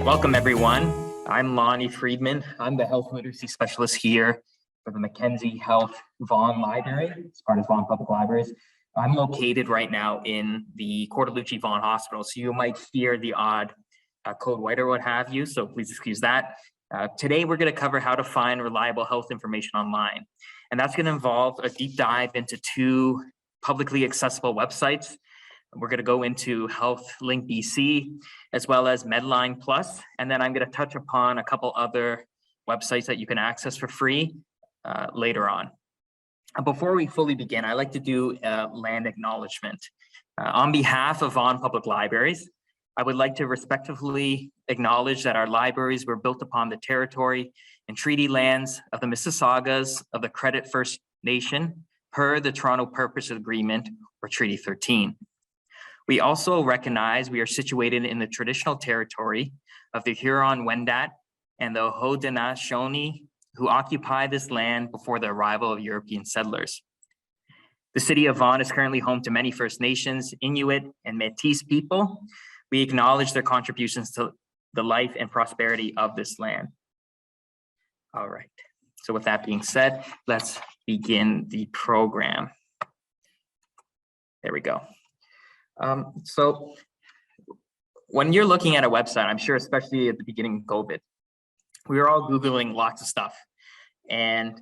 Welcome, everyone. I'm Lonnie Friedman. I'm the health literacy specialist here for the Mackenzie Health Vaughan Library. It's part of Vaughan Public Libraries. I'm located right now in the Cortellucci Vaughan Hospital, so you might hear the odd code white or what have you, so please excuse that. Today, we're going to cover how to find reliable health information online, and that's going to involve a deep dive into two publicly accessible websites. We're going to go into Health Link BC as well as Medline Plus, and then I'm going to touch upon a couple other websites that you can access for free later on. Before we fully begin, I'd like to do a land acknowledgement. On behalf of Vaughan Public Libraries, I would like to respectfully acknowledge that our libraries were built upon the territory and treaty lands of the Mississaugas of the Credit First Nation per the Toronto Purpose Agreement or Treaty 13. We also recognize we are situated in the traditional territory of the Huron-Wendat and the Haudenosaunee, who occupied this land before the arrival of European settlers. The city of Vaughan is currently home to many First Nations, Inuit, and Métis people. We acknowledge their contributions to the life and prosperity of this land. All right, so with that being said, let's begin the program. There we go. So when you're looking at a website, I'm sure especially at the beginning of COVID, we were all Googling lots of stuff. And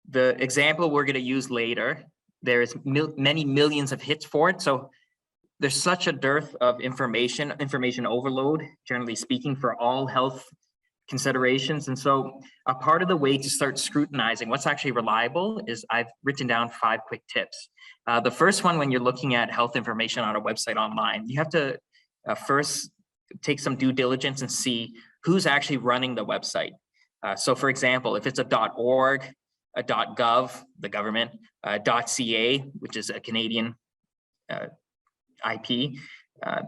the example we're going to use later, there's many millions of hits for it. So there's such a dearth of information overload, generally speaking, for all health considerations. And so a part of the way to start scrutinizing what's actually reliable is I've written down 5 quick tips. The first one, when you're looking at health information on a website online, you have to first take some due diligence and see who's actually running the website. So for example, if it's a .org, a .gov, the government, .ca, which is a Canadian IP,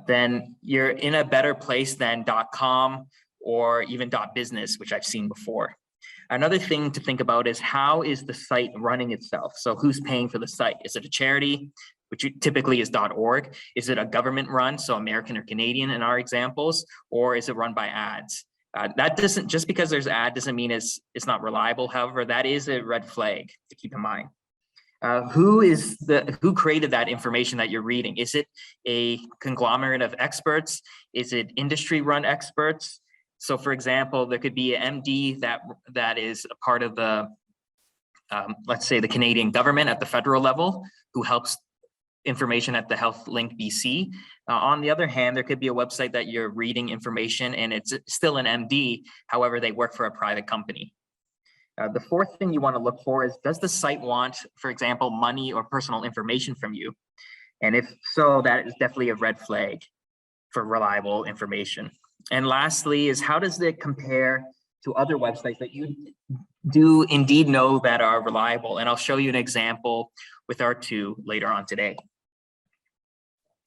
then you're in a better place than .com or even .business, which I've seen before. Another thing to think about is how is the site running itself? So who's paying for the site? Is it a charity, which typically is .org? Is it a government run, so American or Canadian in our examples, or is it run by ads? That doesn't, just because there's ad doesn't mean it's not reliable. However, that is a red flag to keep in mind. Who created that information that you're reading? Is it a conglomerate of experts? Is it industry run experts? So for example, there could be an MD that is a part of the, let's say the Canadian government at the federal level, who helps information at the Health Link BC. On the other hand, there could be a website that you're reading information and it's still an MD, however, they work for a private company. The fourth thing you want to look for is, does the site want, for example, money or personal information from you? And if so, that is definitely a red flag for reliable information. And lastly is, how does it compare to other websites that you do indeed know that are reliable? And I'll show you an example with our two later on today.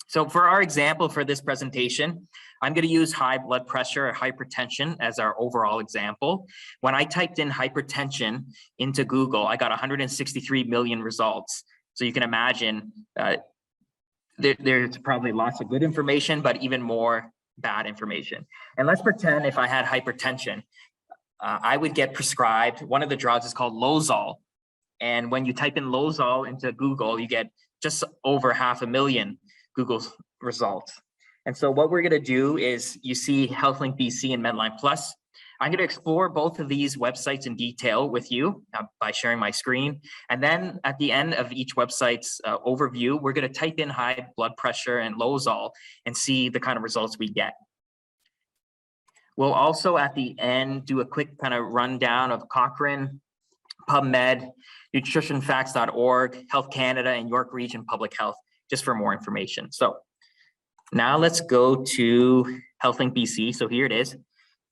So for our example for this presentation, I'm going to use high blood pressure or hypertension as our overall example. When I typed in hypertension into Google, I got 163 million results. So you can imagine there's probably lots of good information, but even more bad information. And let's pretend if I had hypertension, I would get prescribed, one of the drugs is called Losol. And when you type in Losol into Google, you get just over 500,000 Google results. And so what we're going to do is, you see HealthLink BC and Medline Plus. I'm going to explore both of these websites in detail with you by sharing my screen. And then at the end of each website's overview, we're going to type in high blood pressure and Losol and see the kind of results we get. We'll also at the end do a quick kind of rundown of Cochrane, Pubmed, nutritionfacts.org, Health Canada, and York Region Public Health, just for more information. So now let's go to HealthLink BC. So here it is.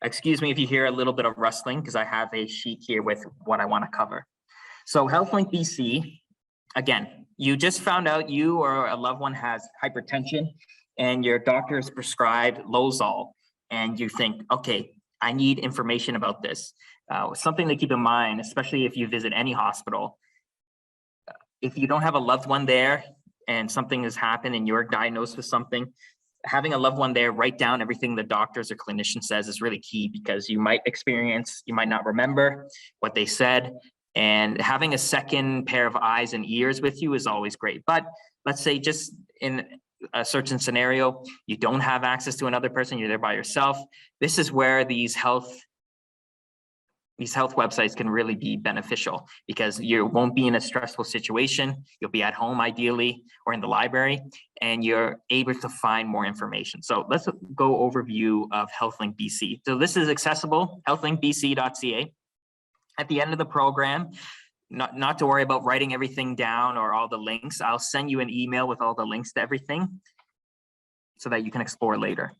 Excuse me if you hear a little bit of rustling, because I have a sheet here with what I want to cover. So HealthLink BC, again, you just found out you or a loved one has hypertension and your doctor has prescribed Losol, and you think, okay, I need information about this. Something to keep in mind, especially if you visit any hospital, if you don't have a loved one there and something has happened and you're diagnosed with something, having a loved one there, write down everything the doctors or clinician says is really key, because you might not remember what they said. And having a second pair of eyes and ears with you is always great. But let's say just in a certain scenario, you don't have access to another person, you're there by yourself. This is where these health websites can really be beneficial, because you won't be in a stressful situation. You'll be at home ideally, or in the library, and you're able to find more information. So let's go overview of HealthLink BC. So this is accessible, healthlinkbc.ca. At the end of the program, not to worry about writing everything down or all the links. I'll send you an email with all the links to everything so that you can explore later.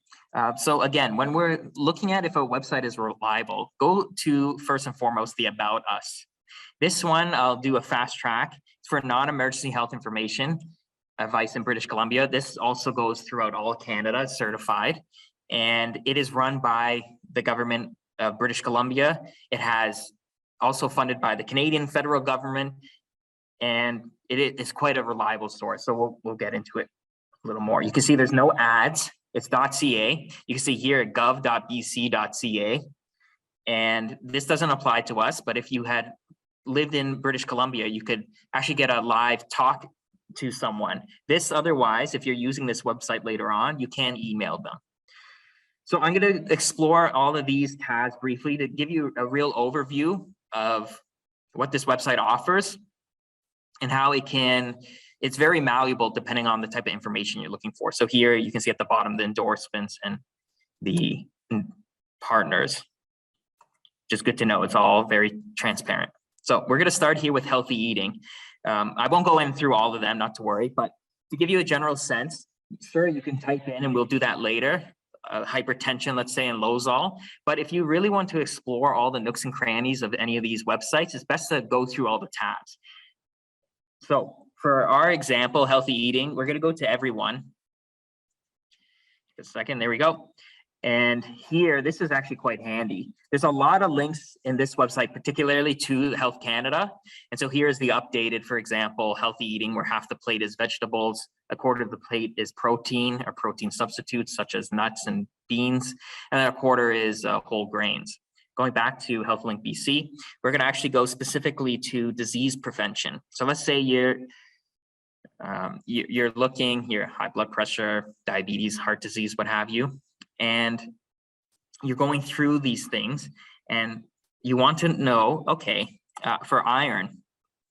So again, when we're looking at if a website is reliable, go to first and foremost the About Us. This one, I'll do a fast track. It's for non-emergency health information advice in British Columbia. This also goes throughout all Canada, it's certified, and it is run by the government of British Columbia. It has also funded by the Canadian federal government, and it is quite a reliable source. So we'll get into it a little more. You can see there's no ads. It's .ca. You can see here gov.bc.ca, and this doesn't apply to us, but if you had lived in British Columbia, you could actually get a live talk to someone. This otherwise, if you're using this website later on, you can email them. So I'm going to explore all of these tabs briefly to give you a real overview of what this website offers and how it's very malleable depending on the type of information you're looking for. So here you can see at the bottom the endorsements and the partners. Just good to know, it's all very transparent. So we're going to start here with healthy eating. I won't go in through all of them, not to worry, but to give you a general sense, sure, you can type in, and we'll do that later, hypertension, let's say, and Lozol. But if you really want to explore all the nooks and crannies of any of these websites, it's best to go through all the tabs. So for our example, healthy eating, we're going to go to everyone. Just a second, there we go. And here, this is actually quite handy. There's a lot of links in this website, particularly to Health Canada. And so here's the updated, for example, healthy eating, where half the plate is vegetables, a quarter of the plate is protein or protein substitutes such as nuts and beans, and then a quarter is whole grains. Going back to HealthLink BC, we're going to actually go specifically to disease prevention. So let's say you're looking here, high blood pressure, diabetes, heart disease, what have you, and you're going through these things and you want to know, okay, for iron,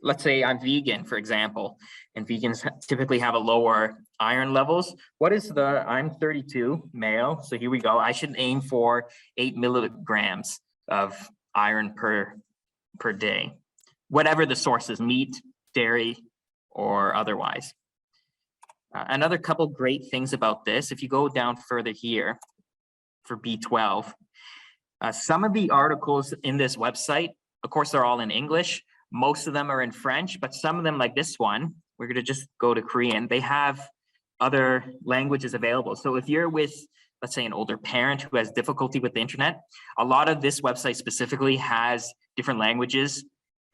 let's say I'm vegan, for example, and vegans typically have a lower iron levels. I'm 32, male, so here we go. I should aim for 8 milligrams of iron per day, whatever the source is, meat, dairy, or otherwise. Another couple great things about this, if you go down further here for B12, some of the articles in this website, of course, they're all in English. Most of them are in French, but some of them, like this one, we're going to just go to Korean. They have other languages available. So if you're with, let's say, an older parent who has difficulty with the internet, a lot of this website specifically has different languages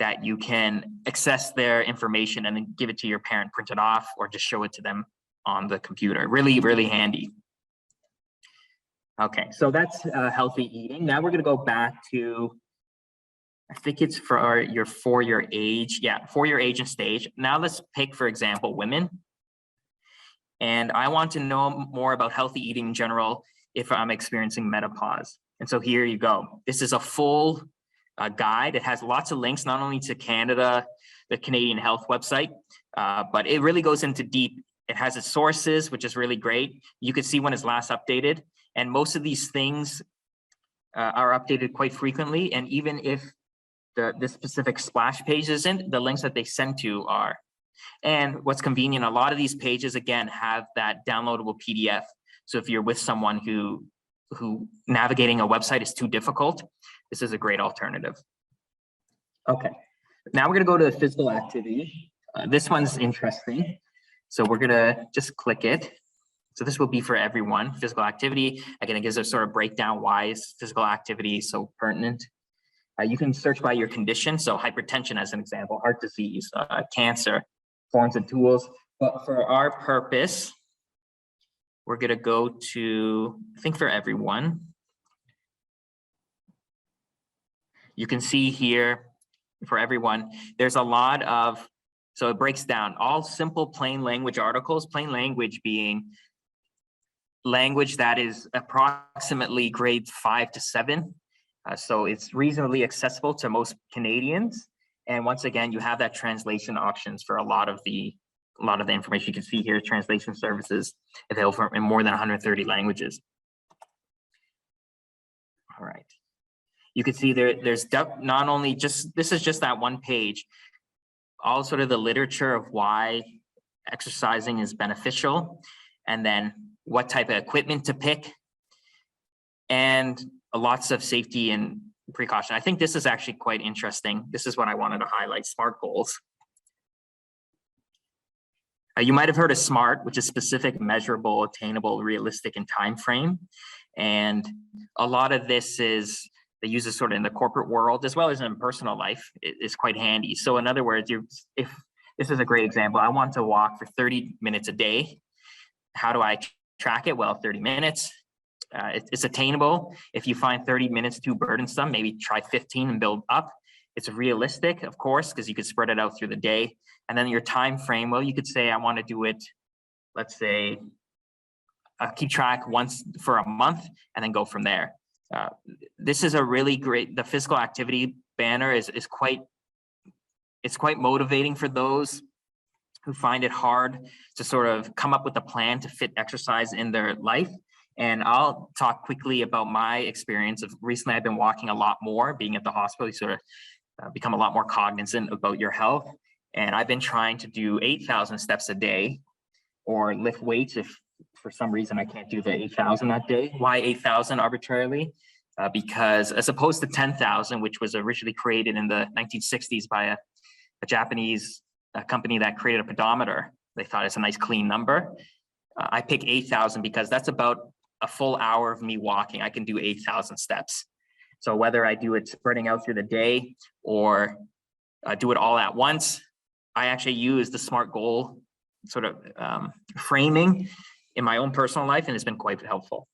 that you can access their information and then give it to your parent, print it off, or just show it to them on the computer. Really, really handy. Okay, so that's healthy eating. Now we're going to go back to, I think it's for your age. Yeah, for your age and stage. Now let's pick, for example, women. And I want to know more about healthy eating in general if I'm experiencing menopause. And so here you go. This is a full guide. It has lots of links, not only to Canada, the Canadian Health website, but it really goes into deep. It has its sources, which is really great. You can see when it's last updated. And most of these things are updated quite frequently. And even if this specific splash page isn't, the links that they send to are. And what's convenient, a lot of these pages, again, have that downloadable PDF. So if you're with someone who navigating a website is too difficult, this is a great alternative. Okay, now we're going to go to the physical activity. This one's interesting. So we're going to just click it. So this will be for everyone, physical activity. Again, it gives a sort of breakdown why is physical activity so pertinent. You can search by your condition. So hypertension as an example, heart disease, cancer, forms and tools. But for our purpose, we're gonna go to, I think for everyone. You can see here for everyone, there's a lot of, so it breaks down all simple plain language articles, plain language being language that is approximately grade 5 to 7. So it's reasonably accessible to most Canadians. And once again, you have that translation options for a lot of the information. You can see here, translation services available in more than 130 languages. All right. You can see there's not only just, this is just that one page, all sort of the literature of why exercising is beneficial, and then what type of equipment to pick, and lots of safety and precaution. I think this is actually quite interesting. This is what I wanted to highlight, SMART goals. You might have heard of SMART, which is specific, measurable, attainable, realistic, and time frame. And a lot of this is, they use this sort of in the corporate world as well as in personal life. It's quite handy. So in other words, if this is a great example, I want to walk for 30 minutes a day. How do I track it? Well, 30 minutes. It's attainable. If you find 30 minutes too burdensome, maybe try 15 and build up. It's realistic, of course, because you could spread it out through the day. And then your time frame, well, you could say, I want to do it, let's say, keep track once for a month and then go from there. This is a really great, the physical activity banner is quite motivating for those who find it hard to sort of come up with a plan to fit exercise in their life. And I'll talk quickly about my experience of recently. I've been walking a lot more, being at the hospital, you sort of become a lot more cognizant about your health. And I've been trying to do 8,000 steps a day or lift weights if for some reason I can't do the 8,000 that day. Why 8,000 arbitrarily? Because as opposed to 10,000, which was originally created in the 1960s by a Japanese company that created a pedometer. They thought it's a nice clean number. I pick 8,000 because that's about a full hour of me walking. I can do 8,000 steps. So whether I do it spreading out through the day or do it all at once, I actually use the SMART goal sort of framing in my own personal life, and it's been quite helpful.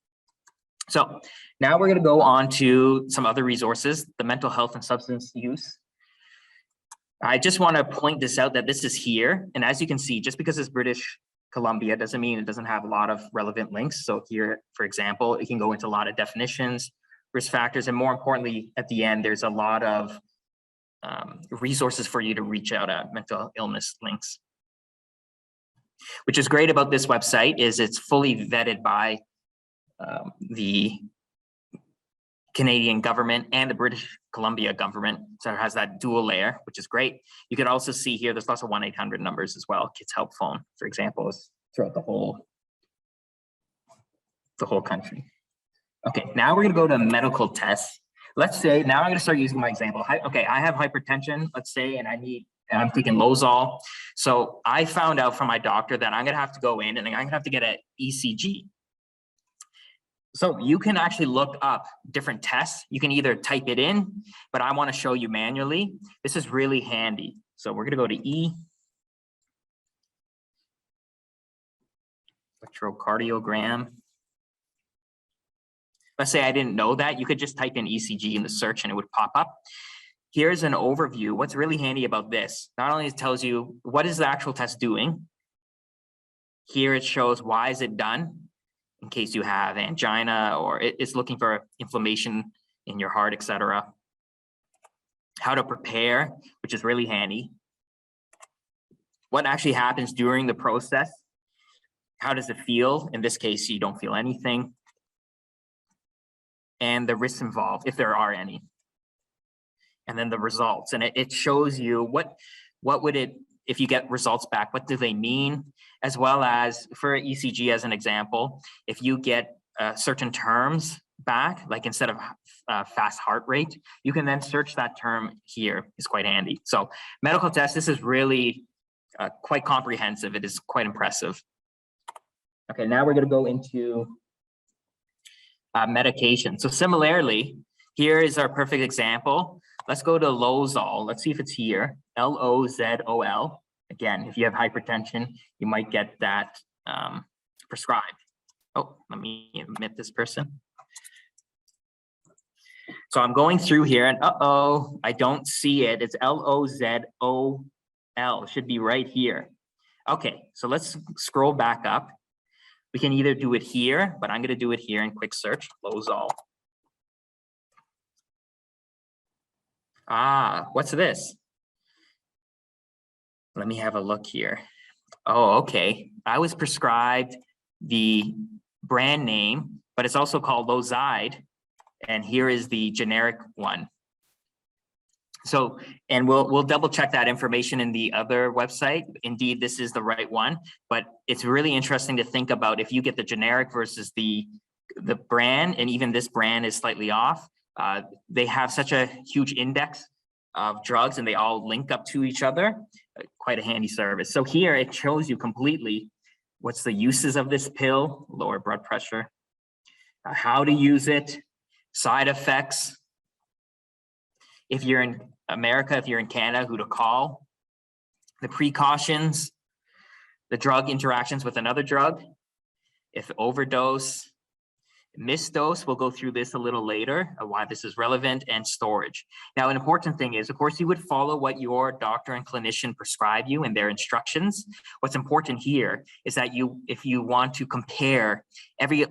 So now we're going to go on to some other resources, the mental health and substance use. I just want to point this out that this is here. And as you can see, just because it's British Columbia doesn't mean it doesn't have a lot of relevant links. So here, for example, it can go into a lot of definitions, risk factors, and more importantly, at the end, there's a lot of resources for you to reach out at mental illness links. Which is great about this website is it's fully vetted by the Canadian government and the British Columbia government. So it has that dual layer, which is great. You can also see here, there's lots of 1-800 numbers as well. Kids Help Phone, for example, is throughout the whole country. Okay, now we're gonna go to medical tests. Let's say, now I'm gonna start using my example. Okay, I have hypertension, let's say, and I'm taking Lozol. So I found out from my doctor that I'm gonna have to go in and I'm gonna have to get an ECG. So you can actually look up different tests. You can either type it in, but I want to show you manually. This is really handy. So we're going to go to E. Electrocardiogram. Let's say I didn't know that. You could just type in ECG in the search and it would pop up. Here's an overview. What's really handy about this, not only it tells you what is the actual test doing, here it shows why is it done, in case you have angina or it's looking for inflammation in your heart, etc. How to prepare, which is really handy. What actually happens during the process? How does it feel? In this case, you don't feel anything. And the risks involved, if there are any. And then the results. And it shows you what would it, if you get results back, what do they mean? As well as for ECG as an example, if you get certain terms back, like instead of fast heart rate, you can then search that term here. It's quite handy. So medical tests, this is really quite comprehensive. It is quite impressive. Okay, now we're gonna go into medication. So similarly, here is our perfect example. Let's go to Lozol. Let's see if it's here, Lozol. Again, if you have hypertension, you might get that prescribed. Oh, let me admit this person. So I'm going through here and I don't see it. It's LOZOL. It should be right here. Okay, so let's scroll back up. We can either do it here, but I'm going to do it here in quick search, Lozol. Ah, what's this? Let me have a look here. Oh, okay. I was prescribed the brand name, but it's also called Lozide. And here is the generic one. So, and we'll double check that information in the other website. Indeed, this is the right one, but it's really interesting to think about if you get the generic versus the brand, and even this brand is slightly off. They have such a huge index of drugs and they all link up to each other. Quite a handy service. So here it shows you completely what's the uses of this pill, lower blood pressure, how to use it, side effects. If you're in America, if you're in Canada, who to call, the precautions, the drug interactions with another drug, if overdose, misdose, we'll go through this a little later, why this is relevant, and storage. Now, an important thing is, of course, you would follow what your doctor and clinician prescribe you in their instructions. What's important here is that if you want to compare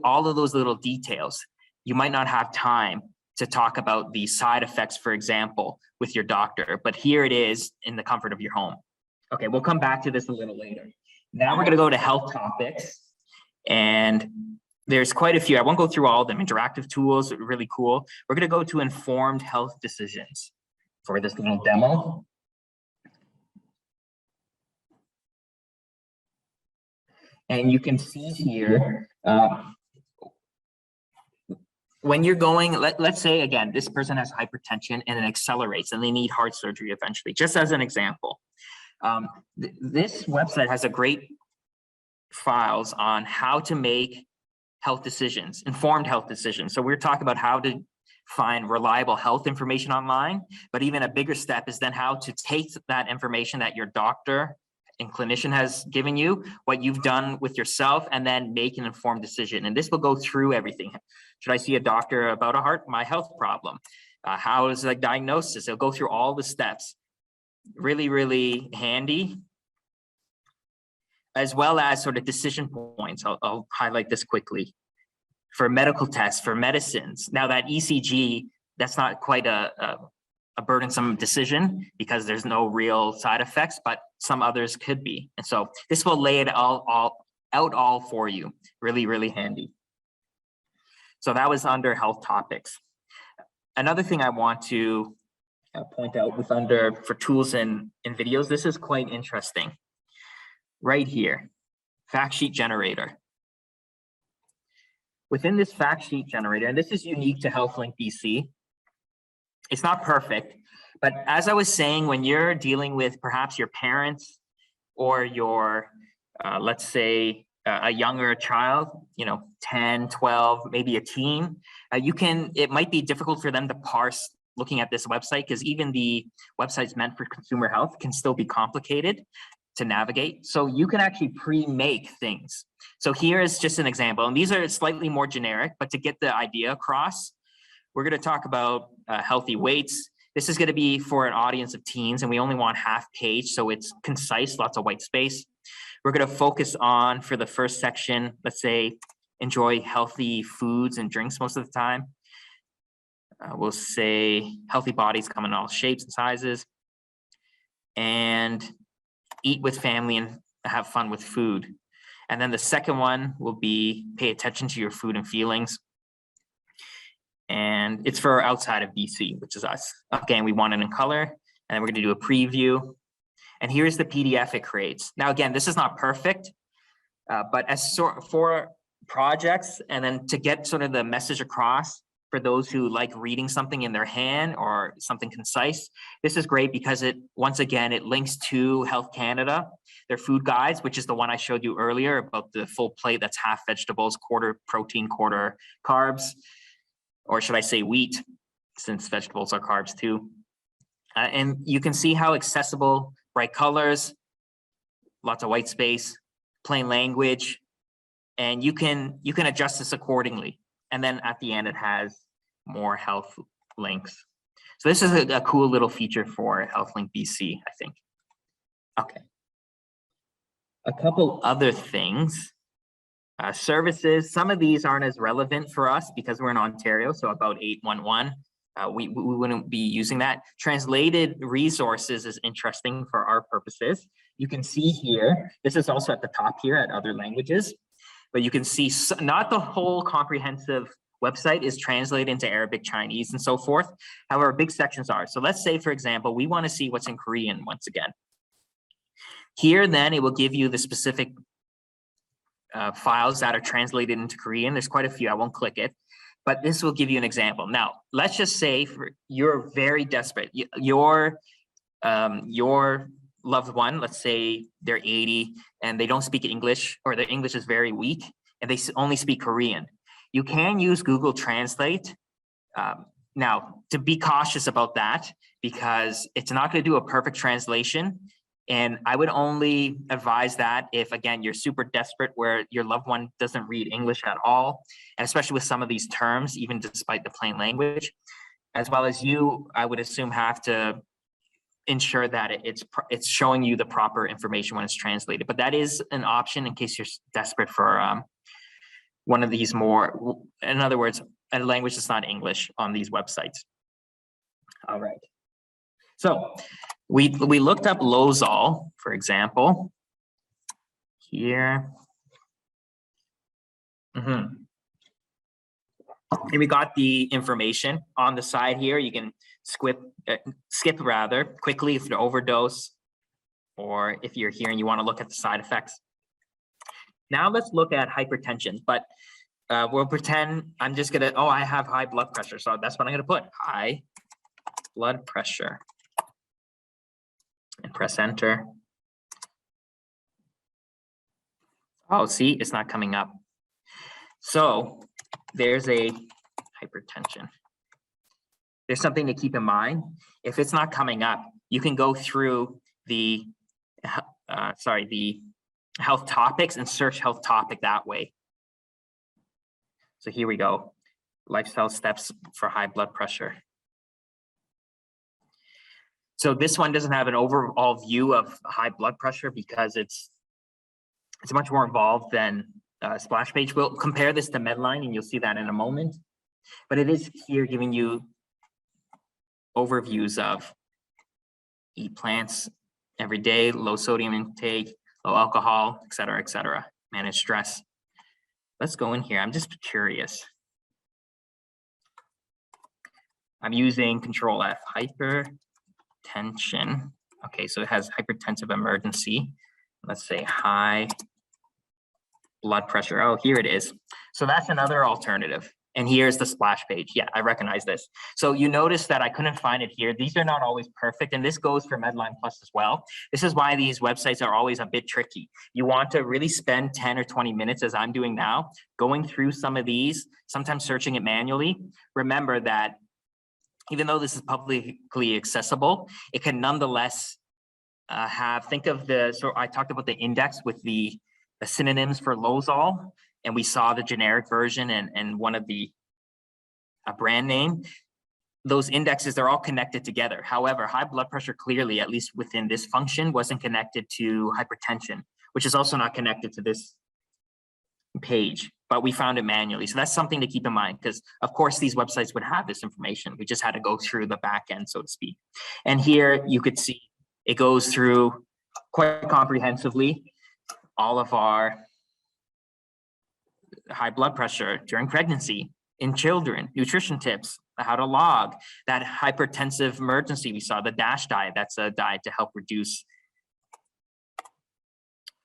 all of those little details, you might not have time to talk about the side effects, for example, with your doctor, but here it is in the comfort of your home. Okay, we'll come back to this a little later. Now we're going to go to health topics, and there's quite a few. I won't go through all of them. Interactive tools, really cool. We're going to go to informed health decisions for this little demo. And you can see here, when you're going, let's say, again, this person has hypertension and it accelerates and they need heart surgery eventually, just as an example. This website has a great files on how to make health decisions, informed health decisions. So we're talking about how to find reliable health information online, but even a bigger step is then how to take that information that your doctor and clinician has given you, what you've done with yourself, and then make an informed decision. And this will go through everything. Should I see a doctor about my health problem? How is the diagnosis? It'll go through all the steps. Really, really handy. As well as sort of decision points. I'll highlight this quickly. For medical tests, for medicines. Now that ECG, that's not quite a burdensome decision because there's no real side effects, but some others could be. And so this will lay it all for you. Really, really handy. So that was under health topics. Another thing I want to point out with for tools and videos, this is quite interesting. Right here, fact sheet generator. Within this fact sheet generator, and this is unique to HealthLink BC, it's not perfect, but as I was saying, when you're dealing with perhaps your parents or your, let's say, a younger child, 10, 12, maybe a teen, it might be difficult for them to parse looking at this website because even the websites meant for consumer health can still be complicated to navigate. So you can actually pre-make things. So here is just an example, and these are slightly more generic, but to get the idea across, we're going to talk about healthy weights. This is going to be for an audience of teens, and we only want half page, so it's concise, lots of white space. We're going to focus on, for the first section, let's say, enjoy healthy foods and drinks most of the time. We'll say healthy bodies come in all shapes and sizes, and eat with family and have fun with food. And then the second one will be pay attention to your food and feelings. And it's for outside of BC, which is us. Again, we want it in color, and then we're going to do a preview. And here's the PDF it creates. Now, again, this is not perfect, but for projects, and then to get sort of the message across for those who like reading something in their hand or something concise, this is great because once again, it links to Health Canada, their food guides, which is the one I showed you earlier about the full plate that's half vegetables, quarter protein, quarter carbs, or should I say wheat, since vegetables are carbs too. And you can see how accessible, bright colors, lots of white space, plain language, and you can adjust this accordingly. And then at the end, it has more health links. So this is a cool little feature for HealthLink BC, I think. Okay. A couple other things. Services, some of these aren't as relevant for us because we're in Ontario, so about 811. We wouldn't be using that. Translated resources is interesting for our purposes. You can see here, this is also at the top here at other languages, but you can see not the whole comprehensive website is translated into Arabic, Chinese, and so forth. However, big sections are. So let's say, for example, we want to see what's in Korean once again. Here, then, it will give you the specific files that are translated into Korean. There's quite a few. I won't click it, but this will give you an example. Now, let's just say you're very desperate. Your loved one, let's say they're 80 and they don't speak English, or their English is very weak and they only speak Korean. You can use Google Translate. Now, to be cautious about that, because it's not going to do a perfect translation. And I would only advise that if, again, you're super desperate where your loved one doesn't read English at all, and especially with some of these terms, even despite the plain language, as well as you, I would assume, have to ensure that it's showing you the proper information when it's translated. But that is an option in case you're desperate for one of these more, in other words, a language that's not English on these websites. All right. So we looked up Losol, for example, here. And we got the information on the side here. You can skip rather quickly if you overdose, or if you're here and you want to look at the side effects. Now let's look at hypertension, but we'll pretend I'm just gonna, I have high blood pressure. So that's what I'm gonna put, high blood pressure. And press enter. Oh, see, it's not coming up. So there's a hypertension. There's something to keep in mind. If it's not coming up, you can go through the health topics and search health topic that way. So here we go. Lifestyle steps for high blood pressure. So this one doesn't have an overall view of high blood pressure because it's much more involved than a splash page. We'll compare this to Medline and you'll see that in a moment. But it is here giving you overviews of eat plants every day, low sodium intake, low alcohol, et cetera, manage stress. Let's go in here. I'm just curious. I'm using Control F, hypertension. Okay, so it has hypertensive emergency. Let's say high blood pressure. Oh, here it is. So that's another alternative. And here's the splash page. Yeah, I recognize this. So you notice that I couldn't find it here. These are not always perfect. And this goes for Medline Plus as well. This is why these websites are always a bit tricky. You want to really spend 10 or 20 minutes, as I'm doing now, going through some of these, sometimes searching it manually. Remember that even though this is publicly accessible, it can nonetheless think of so I talked about the index with the synonyms for Losol, and we saw the generic version and one of the brand name. Those indexes, they're all connected together. However, high blood pressure clearly, at least within this function, wasn't connected to hypertension, which is also not connected to this page, but we found it manually. So that's something to keep in mind, because of course these websites would have this information. We just had to go through the back end, so to speak. And here you could see it goes through quite comprehensively all of our high blood pressure during pregnancy, in children, nutrition tips, how to log, that hypertensive emergency we saw, the DASH diet, that's a diet to help reduce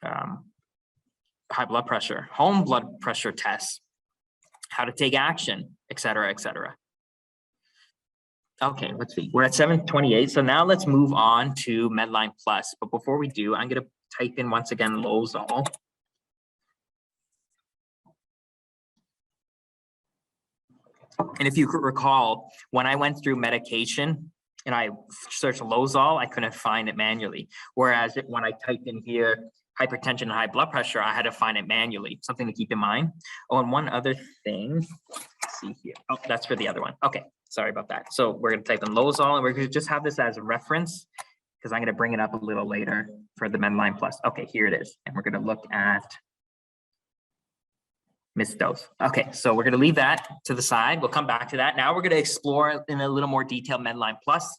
high blood pressure, home blood pressure tests, how to take action, et cetera, et cetera. Okay, let's see, we're at 7:28. So now let's move on to Medline Plus. But before we do, I'm gonna type in once again Losol. And if you could recall, when I went through medication and I searched Lozol, I couldn't find it manually. Whereas when I typed in here hypertension and high blood pressure, I had to find it manually. Something to keep in mind. Oh, and one other thing. Let's see here. Oh, that's for the other one. Okay, sorry about that. So we're going to type in Lozol, and we're going to just have this as a reference because I'm going to bring it up a little later for the Medline Plus. Okay, here it is, and we're going to look at missed dose. Okay, so we're going to leave that to the side. We'll come back to that. Now we're going to explore in a little more detail Medline Plus.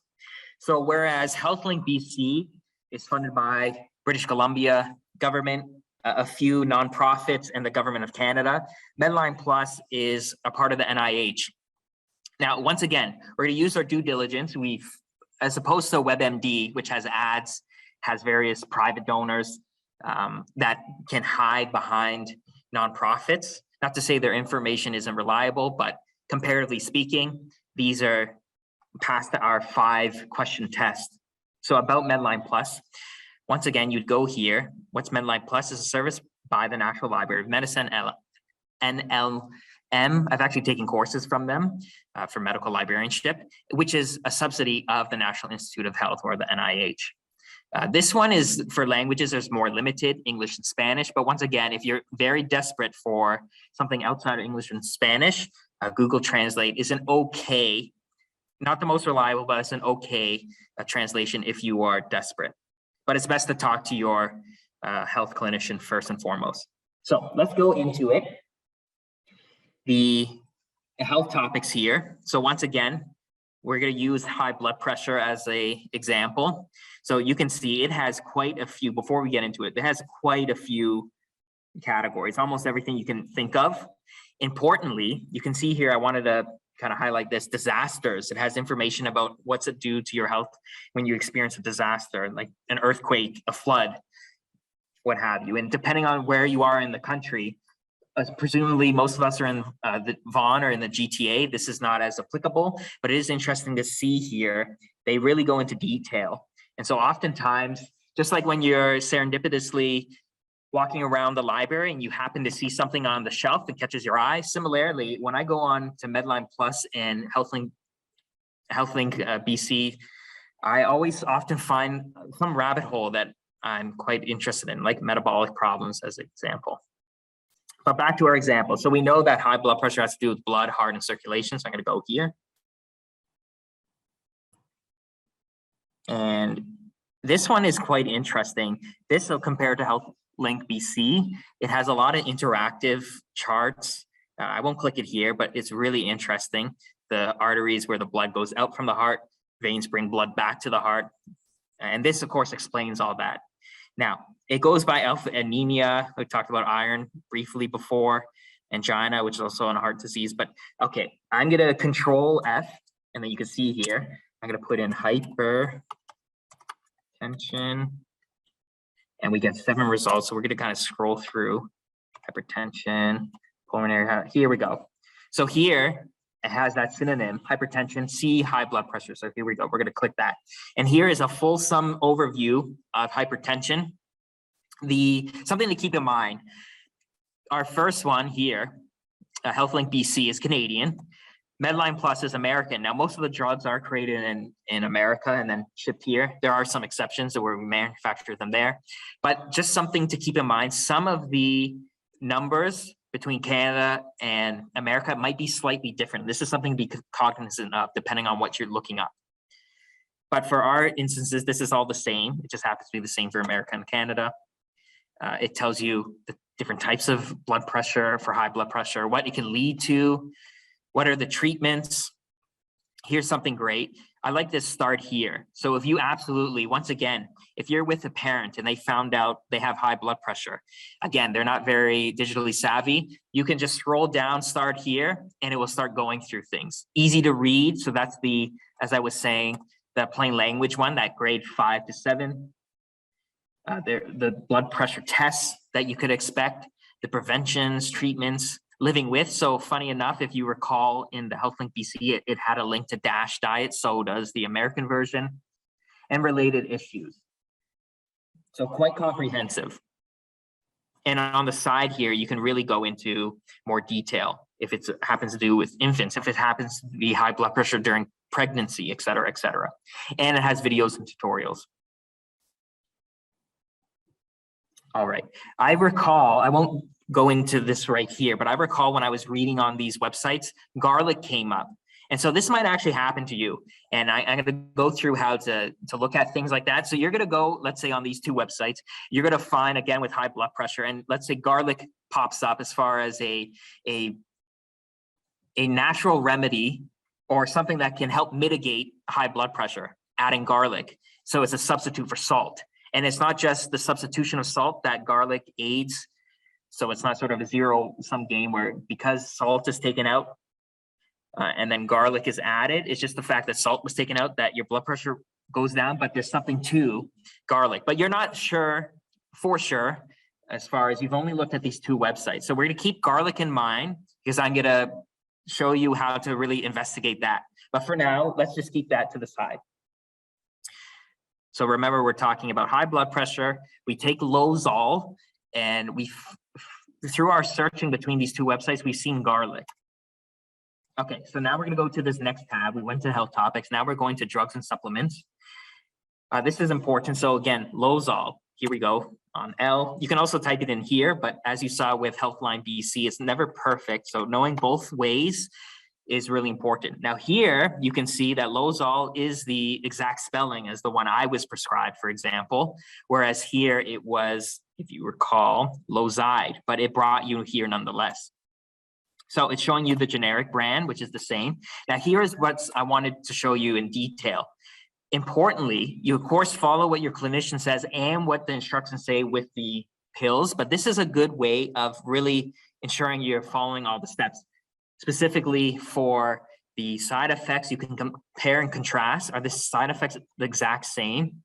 So whereas HealthLink BC is funded by British Columbia government, a few nonprofits, and the government of Canada, Medline Plus is a part of the NIH. Now, once again, we're going to use our due diligence. We've, as opposed to WebMD, which has ads, has various private donors that can hide behind nonprofits. Not to say their information isn't reliable, but comparatively speaking, these are past our 5-question test. So about Medline Plus, once again, you'd go here. What's Medline Plus? Is a service by the National Library of Medicine, NLM. I've actually taken courses from them for medical librarianship, which is a subsidy of the National Institute of Health, or the NIH. This one is for languages, there's more limited, English and Spanish. But once again, if you're very desperate for something outside of English and Spanish, Google Translate is an okay, not the most reliable, but it's an okay translation if you are desperate. But it's best to talk to your health clinician first and foremost. So let's go into it. The health topics here. So once again, we're going to use high blood pressure as an example. So you can see it has quite a few, before we get into it, it has quite a few categories, almost everything you can think of. Importantly, you can see here, I wanted to kind of highlight this, disasters. It has information about what's it do to your health when you experience a disaster, like an earthquake, a flood, what have you. And depending on where you are in the country, presumably most of us are in the Vaughan or in the GTA. This is not as applicable, but it is interesting to see here. They really go into detail. And so oftentimes, just like when you're serendipitously walking around the library and you happen to see something on the shelf that catches your eye, similarly, when I go on to Medline Plus and HealthLink BC, I always often find some rabbit hole that I'm quite interested in, like metabolic problems as an example. But back to our example. So we know that high blood pressure has to do with blood, heart, and circulation. So I'm going to go here. And this one is quite interesting. This, so compared to HealthLink BC, it has a lot of interactive charts. I won't click it here, but it's really interesting. The arteries where the blood goes out from the heart, veins bring blood back to the heart. And this, of course, explains all that. Now, it goes by alpha anemia. We talked about iron briefly before, angina, which is also a heart disease. But okay, I'm going to control F, and then you can see here, I'm going to put in hypertension, and we get 7 results. So we're going to kind of scroll through hypertension, pulmonary, here we go. So here, it has that synonym, hypertension, C, high blood pressure. So here we go, we're going to click that. And here is a fulsome overview of hypertension. Something to keep in mind, our first one here, HealthLink BC, is Canadian. Medline Plus is American. Now, most of the drugs are created in America and then shipped here. There are some exceptions where we manufacture them there. But just something to keep in mind, some of the numbers between Canada and America might be slightly different. This is something to be cognizant of depending on what you're looking up. But for our instances, this is all the same. It just happens to be the same for America and Canada. It tells you the different types of blood pressure for high blood pressure, what it can lead to, what are the treatments. Here's something great. I like this start here. So if you absolutely, once again, if you're with a parent and they found out they have high blood pressure, again, they're not very digitally savvy, you can just scroll down, start here, and it will start going through things. Easy to read. So that's the, as I was saying, the plain language one, that grade 5 to 7. The blood pressure tests that you could expect, the preventions, treatments, living with. So funny enough, if you recall in the HealthLink BC, it had a link to DASH diet. So does the American version, and related issues. So quite comprehensive. And on the side here, you can really go into more detail if it happens to do with infants, if it happens to be high blood pressure during pregnancy, et cetera, et cetera. And it has videos and tutorials. All right, I recall, I won't go into this right here, but I recall when I was reading on these websites, garlic came up. And so this might actually happen to you. And I'm going to go through how to look at things like that. So you're going to go, let's say on these two websites, you're going to find, again, with high blood pressure, and let's say garlic pops up as far as a natural remedy or something that can help mitigate high blood pressure, adding garlic. So it's a substitute for salt. And it's not just the substitution of salt that garlic aids. So it's not sort of a zero-sum game where because salt is taken out, and then garlic is added. It's just the fact that salt was taken out that your blood pressure goes down, but there's something to garlic. But you're not sure for sure as far as you've only looked at these two websites. So we're going to keep garlic in mind because I'm going to show you how to really investigate that. But for now, let's just keep that to the side. So remember, we're talking about high blood pressure. We take Lozol, and through our searching between these two websites, we've seen garlic. Okay, so now we're going to go to this next tab. We went to health topics. Now we're going to drugs and supplements. This is important. So again, Lozol, here we go on L. You can also type it in here, but as you saw with Healthline BC, it's never perfect. So knowing both ways is really important. Now here, you can see that Lozol is the exact spelling as the one I was prescribed, for example, whereas here it was, if you recall, Lozide, but it brought you here nonetheless. So it's showing you the generic brand, which is the same. Now here is what I wanted to show you in detail. Importantly, you of course follow what your clinician says and what the instructions say with the pills, but this is a good way of really ensuring you're following all the steps. Specifically for the side effects, you can compare and contrast. Are the side effects the exact same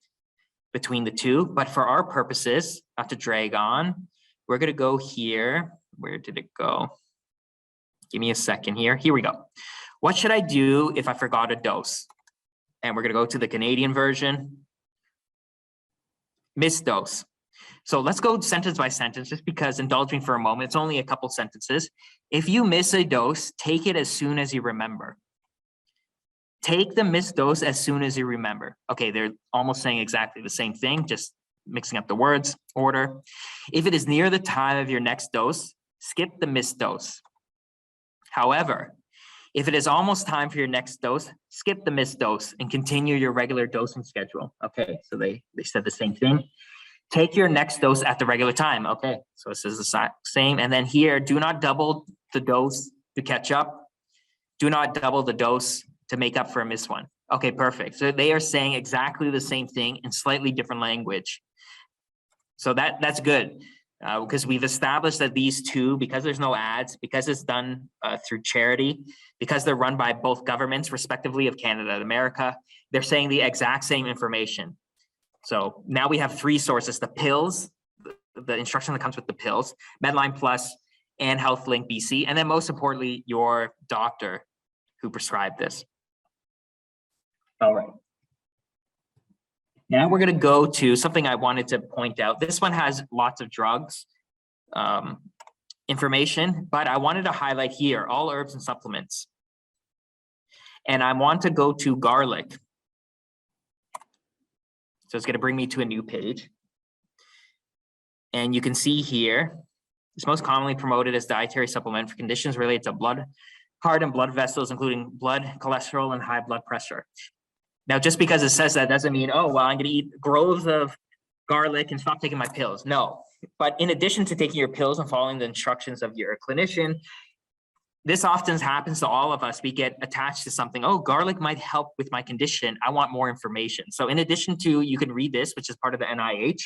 between the two? But for our purposes, not to drag on, we're going to go here. Where did it go? Give me a second here. Here we go. What should I do if I forgot a dose? And we're going to go to the Canadian version. Missed dose. So let's go sentence by sentence, just because indulging for a moment, it's only a couple sentences. If you miss a dose, take it as soon as you remember. Take the missed dose as soon as you remember. Okay, they're almost saying exactly the same thing, just mixing up the words, order. If it is near the time of your next dose, skip the missed dose. However, if it is almost time for your next dose, skip the missed dose and continue your regular dosing schedule. Okay, so they said the same thing. Take your next dose at the regular time. Okay, so it says the same. And then here, do not double the dose to catch up. Do not double the dose to make up for a missed one. Okay, perfect. So they are saying exactly the same thing in slightly different language. So that's good. Because we've established that these two, because there's no ads, because it's done through charity, because they're run by both governments, respectively, of Canada and America, they're saying the exact same information. So now we have three sources: the pills, the instruction that comes with the pills, Medline Plus, and HealthLink BC, and then most importantly, your doctor who prescribed this. All right. Now we're going to go to something I wanted to point out. This one has lots of drugs information, but I wanted to highlight here all herbs and supplements. And I want to go to garlic. So it's going to bring me to a new page. And you can see here, it's most commonly promoted as dietary supplement for conditions related to blood, heart, and blood vessels, including blood, cholesterol, and high blood pressure. Now, just because it says that doesn't mean, oh, well, I'm going to eat groves of garlic and stop taking my pills. No, but in addition to taking your pills and following the instructions of your clinician, this often happens to all of us. We get attached to something. Oh, garlic might help with my condition. I want more information. So in addition to, you can read this, which is part of the NIH.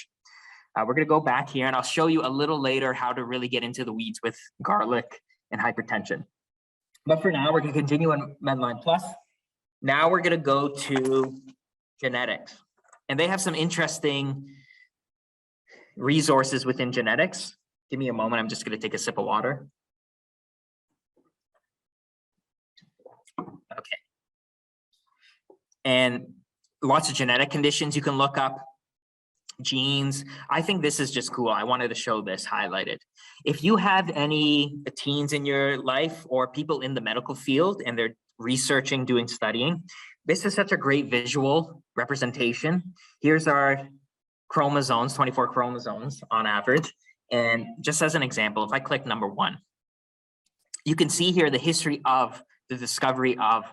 We're going to go back here and I'll show you a little later how to really get into the weeds with garlic and hypertension. But for now, we're going to continue on Medline Plus. Now we're going to go to genetics, and they have some interesting resources within genetics. Give me a moment. I'm just going to take a sip of water. Okay. And lots of genetic conditions you can look up, genes. I think this is just cool. I wanted to show this highlighted. If you have any teens in your life or people in the medical field and they're researching, doing studying. This is such a great visual representation. Here's our chromosomes, 24 chromosomes on average. And just as an example, if I click number 1, you can see here the history of the discovery of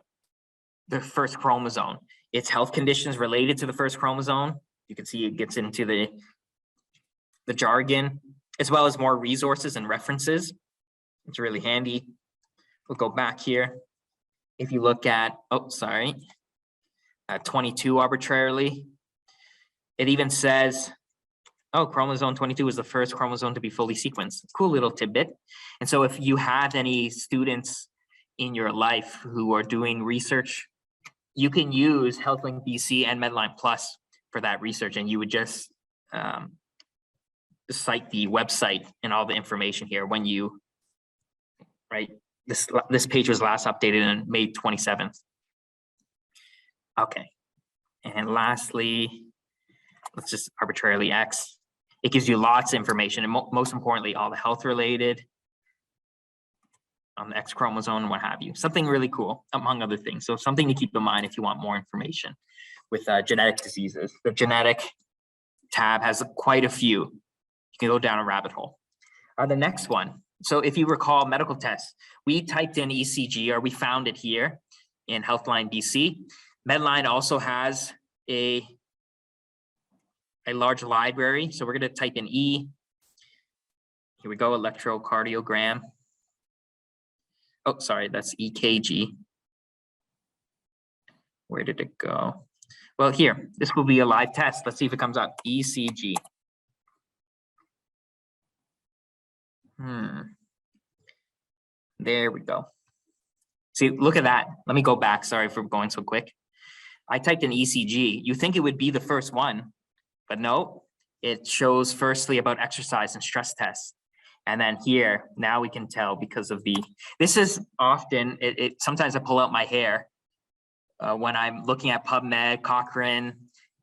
the first chromosome. It's health conditions related to the first chromosome. You can see it gets into the jargon, as well as more resources and references. It's really handy. We'll go back here. If you look at, 22 arbitrarily, it even says, oh, chromosome 22 is the first chromosome to be fully sequenced. Cool little tidbit. And so if you have any students in your life who are doing research, you can use HealthLink BC and Medline Plus for that research, and you would just cite the website and all the information here when you, this page was last updated on May 27th. Okay, and lastly, let's just arbitrarily X. It gives you lots of information, and most importantly, all the health related on the X chromosome and what have you. Something really cool, among other things. So something to keep in mind if you want more information with genetic diseases. The genetic tab has quite a few. You can go down a rabbit hole. The next one. So if you recall medical tests, we typed in ECG, or we found it here in Healthline BC. Medline also has a large library. So we're going to type in E. Here we go, electrocardiogram. Oh, sorry, that's EKG. Where did it go? Well, here, this will be a live test. Let's see if it comes up. ECG. There we go. See, look at that. Let me go back. Sorry for going so quick. I typed in ECG. You think it would be the first one, but no, it shows firstly about exercise and stress tests. And then here, now we can tell because of this is often, sometimes I pull out my hair when I'm looking at Pubmed, Cochrane,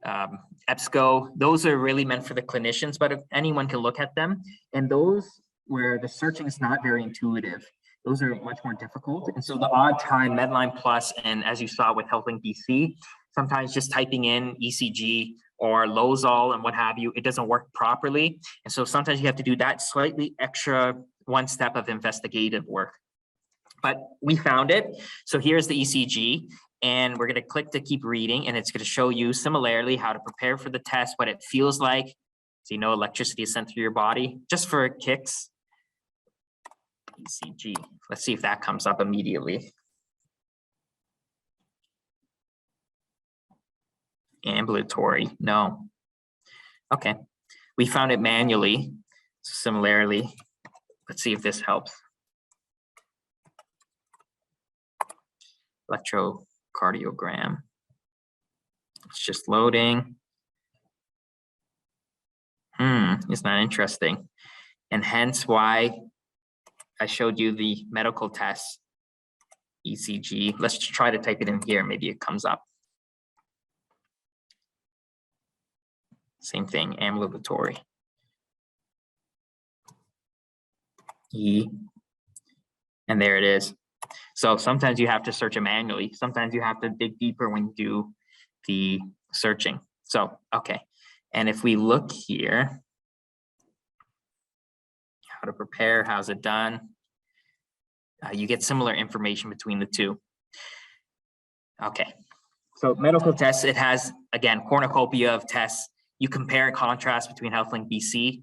EBSCO. Those are really meant for the clinicians, but anyone can look at them. And those where the searching is not very intuitive, those are much more difficult. And so the odd time, Medline Plus, and as you saw with HealthLink BC, sometimes just typing in ECG or Lozol and what have you, it doesn't work properly. And so sometimes you have to do that slightly extra one step of investigative work. But we found it. So here's the ECG, and we're going to click to keep reading, and it's going to show you similarly how to prepare for the test, what it feels like. So you know electricity is sent through your body, just for kicks. ECG. Let's see if that comes up immediately. Ambulatory, no. Okay, we found it manually. Similarly, let's see if this helps. Electrocardiogram. It's just loading. Isn't that interesting? And hence why I showed you the medical test, ECG. Let's try to type it in here. Maybe it comes up. Same thing, ambulatory. E. And there it is. So sometimes you have to search it manually. Sometimes you have to dig deeper when you do the searching. So, okay. And if we look here, how to prepare, how's it done? You get similar information between the two. Okay. So medical tests, it has, again, cornucopia of tests. You compare and contrast between HealthLink BC.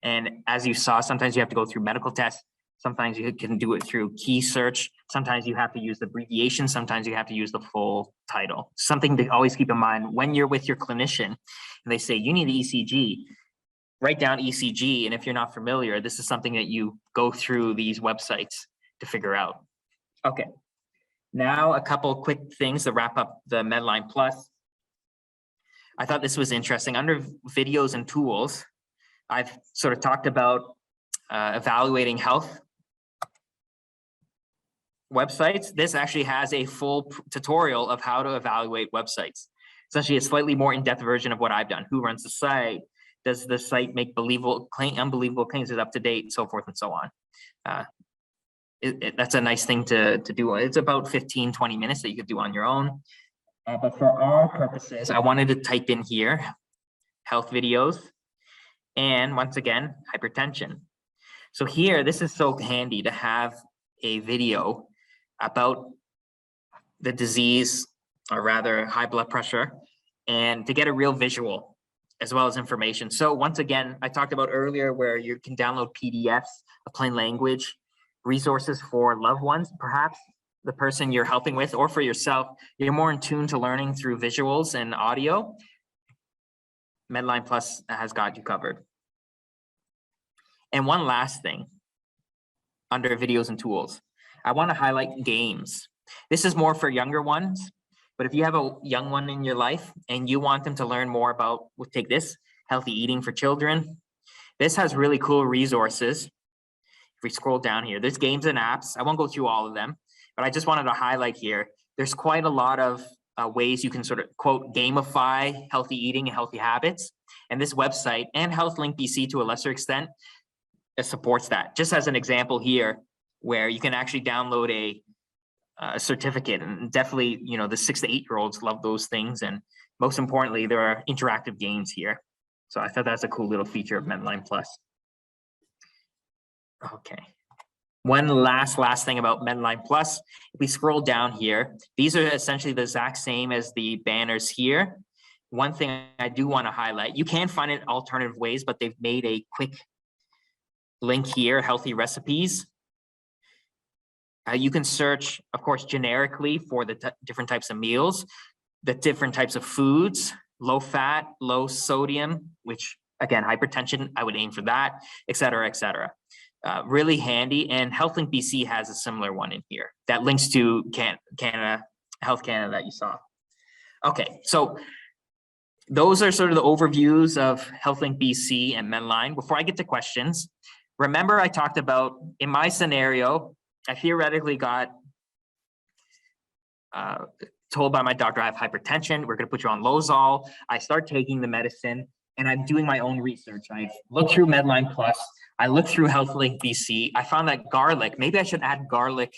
And as you saw, sometimes you have to go through medical tests. Sometimes you can do it through key search. Sometimes you have to use the abbreviation. Sometimes you have to use the full title. Something to always keep in mind when you're with your clinician and they say, you need the ECG, write down ECG. And if you're not familiar, this is something that you go through these websites to figure out. Okay, now a couple quick things to wrap up the Medline Plus. I thought this was interesting. Under videos and tools, I've sort of talked about evaluating health websites. This actually has a full tutorial of how to evaluate websites. It's actually a slightly more in-depth version of what I've done. Who runs the site? Does the site make unbelievable claims? Is it up to date? So forth and so on. that's a nice thing to do. It's about 15, 20 minutes that you could do on your own. But for our purposes, I wanted to type in here, health videos, and once again, hypertension. So here, this is so handy to have a video about the disease, or rather high blood pressure, and to get a real visual as well as information. So once again, I talked about earlier where you can download PDFs of plain language, resources for loved ones, perhaps the person you're helping with, or for yourself. You're more in tune to learning through visuals and audio. Medline Plus has got you covered. And one last thing, under videos and tools, I want to highlight games. This is more for younger ones, but if you have a young one in your life and you want them to learn more about, we'll take this, healthy eating for children. This has really cool resources. If we scroll down here, there's games and apps. I won't go through all of them, but I just wanted to highlight here, there's quite a lot of ways you can sort of, quote, gamify healthy eating and healthy habits. And this website, and HealthLink BC to a lesser extent, supports that. Just as an example here, where you can actually download a certificate, and definitely, you know, the 6 to 8-year-olds love those things. And most importantly, there are interactive games here. So I thought that's a cool little feature of Medline Plus. Okay. One last thing about Medline Plus, if we scroll down here, these are essentially the exact same as the banners here. One thing I do want to highlight, you can find it alternative ways, but they've made a quick link here, healthy recipes. You can search, of course, generically for the different types of meals, the different types of foods, low fat, low sodium, which again, hypertension, I would aim for that, et cetera, et cetera. Really handy, and HealthLink BC has a similar one in here that links to Canada, Health Canada that you saw. Okay, so those are sort of the overviews of HealthLink BC and Medline. Before I get to questions, remember I talked about, in my scenario, I theoretically got told by my doctor I have hypertension. We're going to put you on Lozol. I start taking the medicine, and I'm doing my own research. I've looked through Medline Plus. I looked through HealthLink BC. I found that garlic, maybe I should add garlic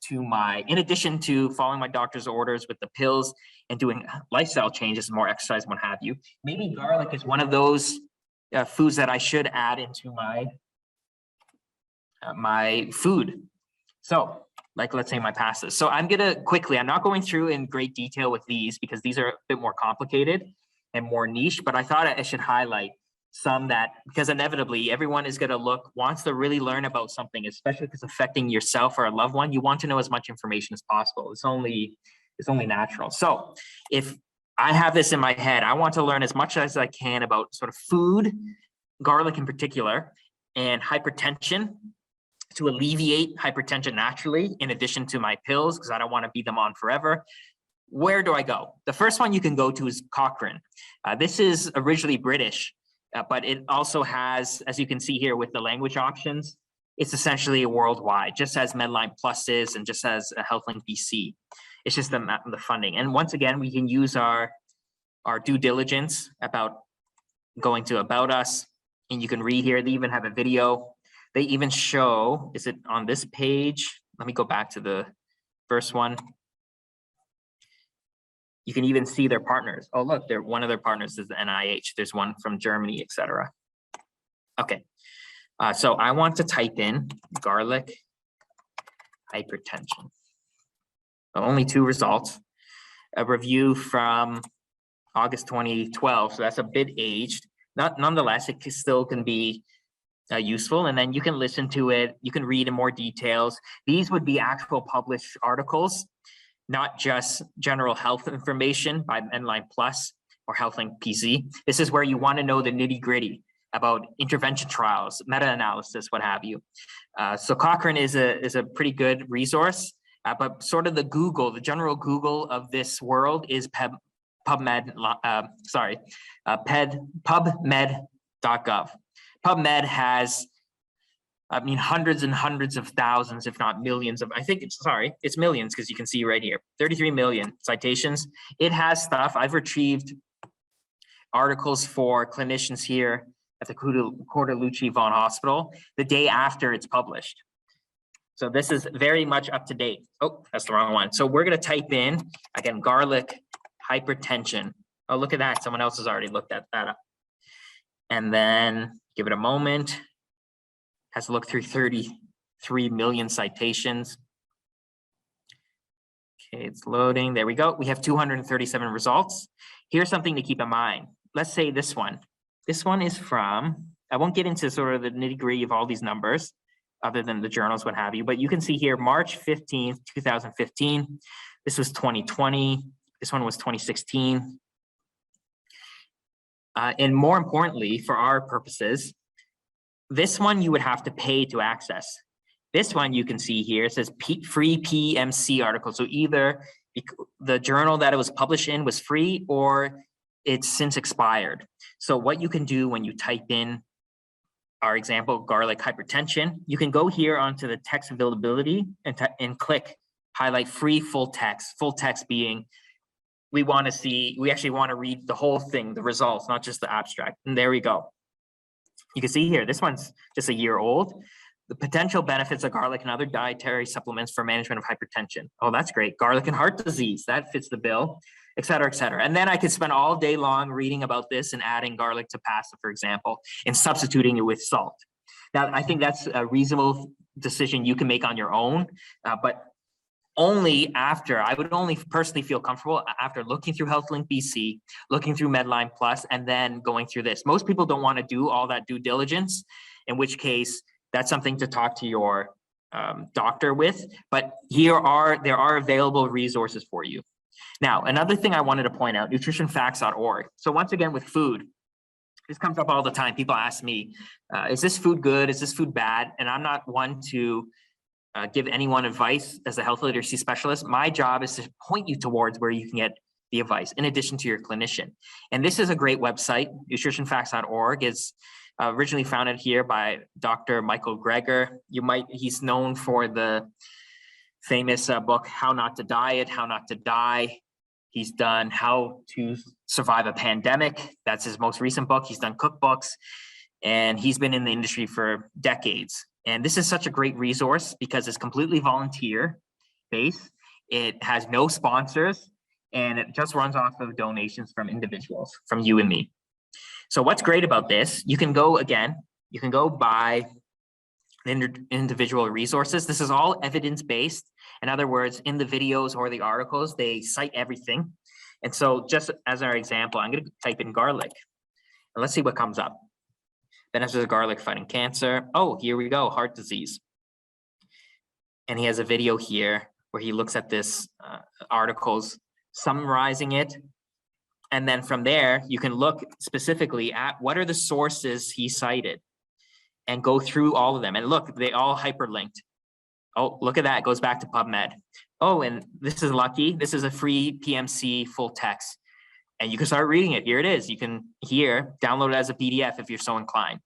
to my, in addition to following my doctor's orders with the pills and doing lifestyle changes, more exercise, what have you. Maybe garlic is one of those foods that I should add into my my food. So, like, let's say my pastas. So I'm gonna quickly, I'm not going through in great detail with these because these are a bit more complicated and more niche, but I thought I should highlight some that, because inevitably everyone is gonna wants to really learn about something, especially if it's affecting yourself or a loved one. You want to know as much information as possible. It's only natural. So if I have this in my head, I want to learn as much as I can about sort of food, garlic in particular, and hypertension, to alleviate hypertension naturally, in addition to my pills, because I don't want to be them on forever. Where do I go? The first one you can go to is Cochrane. This is originally British, but it also has, as you can see here with the language options, it's essentially worldwide, just as Medline Plus is, and just as HealthLink BC. It's just the funding. And once again, we can use our due diligence about going to About Us, and you can read here. They even have a video. They even show, is it on this page? Let me go back to the first one. You can even see their partners. Oh, look, one of their partners is the NIH. There's one from Germany, etc. Okay, so I want to type in garlic hypertension. Only 2 results. A review from August 2012, so that's a bit aged. Nonetheless, it still can be useful, and then you can listen to it, you can read in more details. These would be actual published articles, not just general health information by Medline Plus or HealthLink BC. This is where you want to know the nitty-gritty about intervention trials, meta-analysis, what have you. So Cochrane is a pretty good resource, but sort of the general Google of this world is Pubmed, pubmed.gov. Pubmed has, hundreds and hundreds of thousands, if not millions of, it's millions, because you can see right here, 33 million citations. It has stuff. I've retrieved articles for clinicians here at the Cordalucci Vaughan Hospital the day after it's published. So this is very much up to date. Oh, that's the wrong one. So we're going to type in, again, garlic hypertension. Oh, look at that. Someone else has already looked at that up. And then give it a moment. Has to look through 33 million citations. Okay, it's loading. There we go. We have 237 results. Here's something to keep in mind. Let's say this one. This one is from, I won't get into sort of the nitty-gritty of all these numbers, other than the journals, what have you, but you can see here, March 15th, 2015. This was 2020. This one was 2016. And more importantly, for our purposes, this one you would have to pay to access. This one you can see here, it says free PMC article. So either the journal that it was published in was free or it's since expired. So what you can do when you type in our example, garlic hypertension, you can go here onto the text availability and click highlight free full text being, we actually want to read the whole thing, the results, not just the abstract. And there we go. You can see here, this one's just a year old. The potential benefits of garlic and other dietary supplements for management of hypertension. Oh, that's great. Garlic and heart disease, that fits the bill, et cetera, et cetera. And then I could spend all day long reading about this and adding garlic to pasta, for example, and substituting it with salt. Now, I think that's a reasonable decision you can make on your own, but only after, I would only personally feel comfortable after looking through HealthLink BC, looking through Medline Plus, and then going through this. Most people don't want to do all that due diligence, in which case that's something to talk to your doctor with, but there are available resources for you. Now, another thing I wanted to point out, nutritionfacts.org. So once again, with food, this comes up all the time. People ask me, is this food good? Is this food bad? And I'm not one to give anyone advice as a health literacy specialist. My job is to point you towards where you can get the advice in addition to your clinician. And this is a great website. Nutritionfacts.org is originally founded here by Dr. Michael Greger. He's known for the famous book, How Not to Diet, How Not to Die. He's done How to Survive a Pandemic. That's his most recent book. He's done cookbooks, and he's been in the industry for decades. And this is such a great resource because it's completely volunteer based. It has no sponsors, and it just runs off of donations from individuals, from you and me. So what's great about this, you can go buy individual resources. This is all evidence-based. In other words, in the videos or the articles, they cite everything. And so just as our example, I'm going to type in garlic and let's see what comes up. Benefits of garlic fighting cancer. Oh, here we go, heart disease. And he has a video here where he looks at this articles, summarizing it. And then from there, you can look specifically at what are the sources he cited and go through all of them. And look, they all hyperlinked. Oh, look at that, it goes back to Pubmed. Oh, and this is lucky. This is a free PMC full text. And you can start reading it. Here it is. You can download it as a PDF if you're so inclined.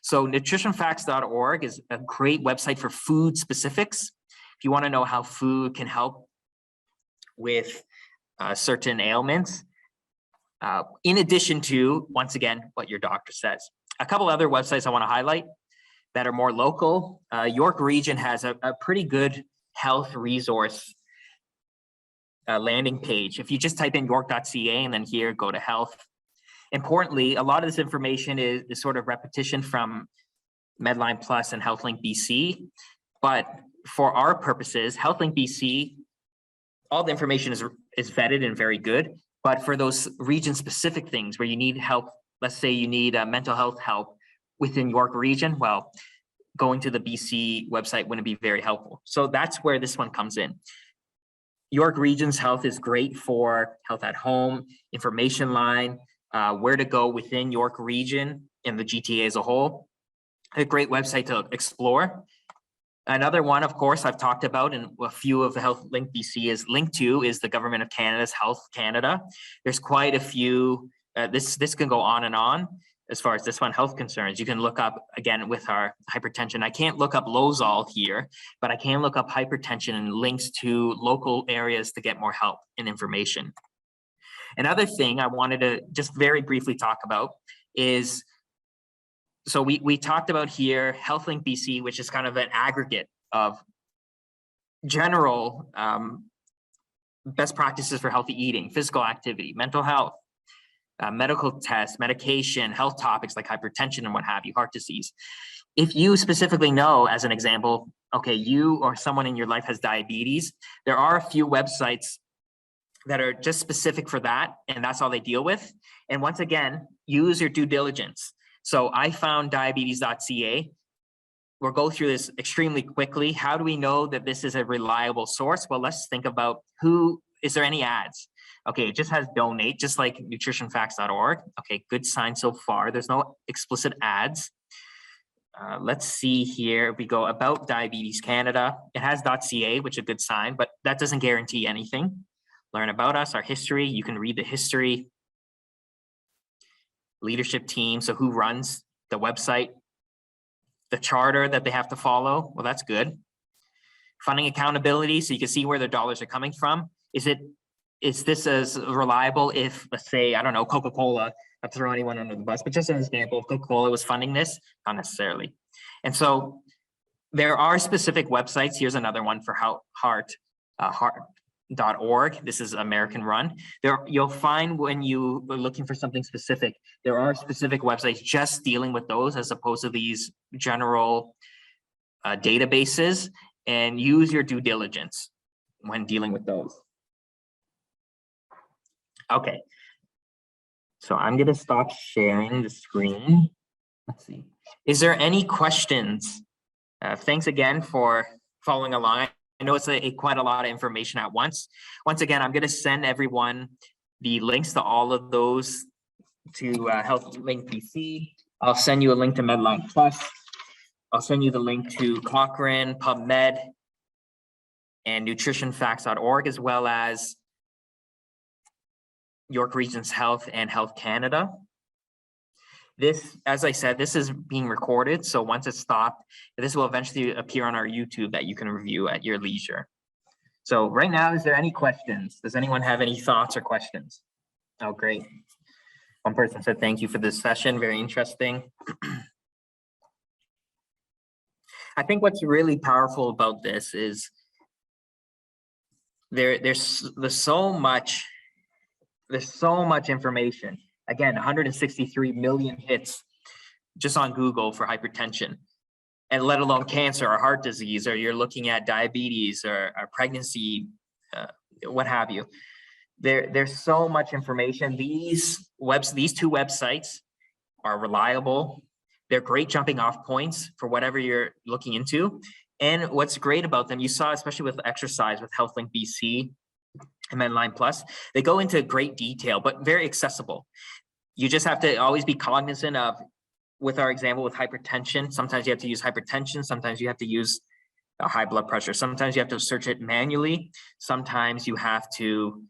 So nutritionfacts.org is a great website for food specifics. If you want to know how food can help with certain ailments, in addition to, once again, what your doctor says. A couple other websites I want to highlight that are more local. York Region has a pretty good health resource landing page. If you just type in york.ca and then here, go to health. Importantly, a lot of this information is sort of repetition from Medline Plus and HealthLink BC. But for our purposes, HealthLink BC, all the information is vetted and very good. But for those region-specific things where you need help, let's say you need mental health help within York Region, well, going to the BC website wouldn't be very helpful. So that's where this one comes in. York Region's health is great for health at home, information line, where to go within York Region and the GTA as a whole. A great website to explore. Another one, of course, I've talked about in a few of the HealthLink BC is linked to is the Government of Canada's Health Canada. There's quite a few, this can go on and on as far as this one, health concerns. You can look up, again, with our hypertension. I can't look up Lozol here, but I can look up hypertension and links to local areas to get more help and information. Another thing I wanted to just very briefly talk about is, so we talked about here HealthLink BC, which is kind of an aggregate of general best practices for healthy eating, physical activity, mental health, medical tests, medication, health topics like hypertension and what have you, heart disease. If you specifically know, as an example, okay, you or someone in your life has diabetes, there are a few websites that are just specific for that, and that's all they deal with. And once again, use your due diligence. So I found diabetes.ca. We'll go through this extremely quickly. How do we know that this is a reliable source? Well, let's think about is there any ads? Okay, it just has donate, just like nutritionfacts.org. Okay, good sign so far. There's no explicit ads. Let's see here. We go about Diabetes Canada. It has .ca, which is a good sign, but that doesn't guarantee anything. Learn about us, our history. You can read the history. Leadership team, so who runs the website, the charter that they have to follow. Well, that's good. Funding accountability, so you can see where their dollars are coming from. Is this as reliable if, let's say, I don't know, Coca-Cola, not to throw anyone under the bus, but just an example, if Coca-Cola was funding this? Not necessarily. And so there are specific websites. Here's another one for heart.org. This is American run. You'll find when you are looking for something specific, there are specific websites just dealing with those as opposed to these general databases, and use your due diligence when dealing with those. Okay, so I'm gonna stop sharing the screen. Let's see. Is there any questions? Thanks again for following along. I know it's quite a lot of information at once. Once again, I'm gonna send everyone the links to all of those to HealthLink BC. I'll send you a link to Medline Plus. I'll send you the link to Cochrane, Pubmed, and nutritionfacts.org, as well as York Regions Health and Health Canada. This, as I said, this is being recorded, so once it's stopped, this will eventually appear on our YouTube that you can review at your leisure. So right now, is there any questions? Does anyone have any thoughts or questions? Oh, great. One person said, thank you for this session, very interesting. I think what's really powerful about this is there's so much information. Again, 163 million hits just on Google for hypertension, and let alone cancer or heart disease, or you're looking at diabetes or pregnancy, what have you. There's so much information. These two websites are reliable. They're great jumping off points for whatever you're looking into. And what's great about them, you saw, especially with exercise with HealthLink BC and Medline Plus, they go into great detail, but very accessible. You just have to always be cognizant of, with our example with hypertension, sometimes you have to use hypertension, sometimes you have to use high blood pressure, sometimes you have to search it manually, sometimes you have to,